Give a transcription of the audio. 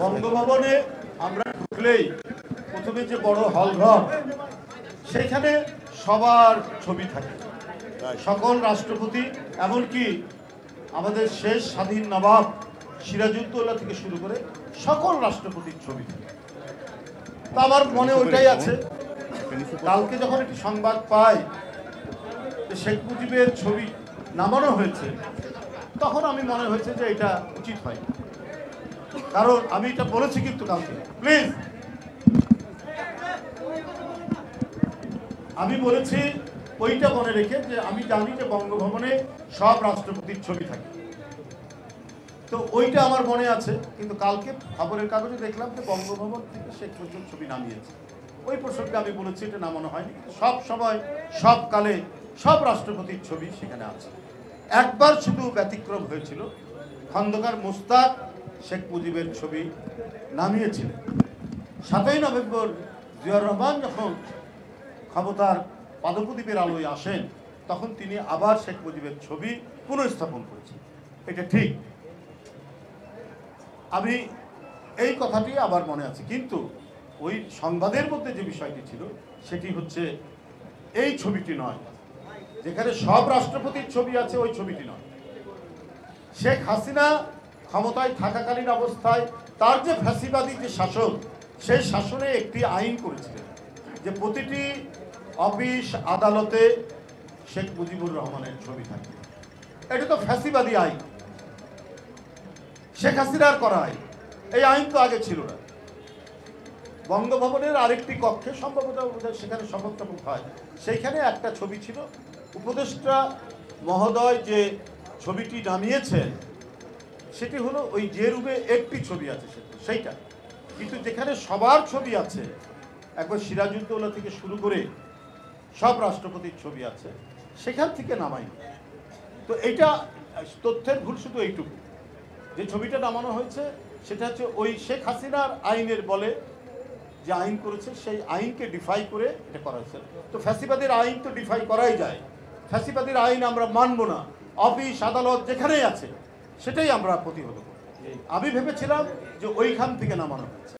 বঙ্গভবনে আমরা ঢুকলেই প্রথমে যে বড় হলঘর, সেখানে সবার ছবি থাকে, সকল রাষ্ট্রপতি, এমনকি আমাদের শেষ স্বাধীন নবাব সিরাজউদ্দৌলা থেকে শুরু করে সকল রাষ্ট্রপতির ছবি থাকে। তো আমার মনে ওইটাই আছে। কালকে যখন একটি সংবাদ পাই যে শেখ মুজিবের ছবি নামানো হয়েছে, তখন আমি মনে হয়েছে যে এটা উচিত হয়, কারণ আমি এটা বলেছি কিন্তু কালকে, প্লিজ, আমি বলেছি ওইটা মনে রেখে যে আমি জানি যে বঙ্গভবনে সব রাষ্ট্রপতির ছবি থাকে, তো ওইটা আমার মনে আছে। কিন্তু কালকে খবরের কাগজে দেখলাম যে বঙ্গভবন থেকে শেখ মুজিবের ছবি নামিয়েছে। ওই প্রসঙ্গে আমি বলেছি এটা নামানো হয়নি, সব সময় সব কালে সব রাষ্ট্রপতির ছবি সেখানে আছে। একবার শুধু ব্যতিক্রম হয়েছিল, খন্দকার মোস্তাক শেখ মুজিবের ছবি নামিয়েছিলেন। 7ই নভেম্বর জিয়াউর রহমান যখন ক্ষমতার পাদপ্রদীপের আলোয় আসেন, তখন তিনি আবার শেখ মুজিবের ছবি পুনঃস্থাপন করেছেন। এটা ঠিক, আমি এই কথাটি আবার মনে আছে। কিন্তু ওই সংবাদের মধ্যে যে বিষয়টি ছিল সেটি হচ্ছে এই ছবিটি নয়, যেখানে সব রাষ্ট্রপতির ছবি আছে ওই ছবিটি নয়। শেখ হাসিনা ক্ষমতায় থাকাকালীন অবস্থায় তার যে ফ্যাসিবাদী যে শাসন, সেই শাসনে একটি আইন করেছিলেন যে প্রতিটি অফিস আদালতে শেখ মুজিবুর রহমানের ছবি থাকবে। এটা তো ফ্যাসিবাদী আইন, শেখ হাসিনার করা আইন। এই আইন তো আগে ছিল না। বঙ্গভবনের আরেকটি কক্ষে সম্ভবত সেখানে শপথ হয়, সেইখানে একটা ছবি ছিল। উপদেষ্টা মহোদয় যে ছবিটি নামিয়েছেন সেটি হলো ওই যে রুমে একটি ছবি আছে সেইটা, কিন্তু যেখানে সবার ছবি আছে, একবার সিরাজউদ্দৌলা থেকে শুরু করে সব রাষ্ট্রপতির ছবি আছে, সেখান থেকে নামাই। তো এইটা তথ্যের ভুল শুধু এইটুকু, যে ছবিটা নামানো হয়েছে সেটা হচ্ছে ওই শেখ হাসিনার আইনের বলে যে আইন করেছে, সেই আইনকে ডিফাই করে এটা করা হয়েছে। তো ফ্যাসিবাদের আইন তো ডিফাই করাই যায়, ফ্যাসিবাদের আইন আমরা মানব না। অফিস আদালত যেখানেই আছে সেটাই আমরা প্রতিহত করব। আমি ভেবেছিলাম যে ওইখান থেকে নামানো হয়েছে।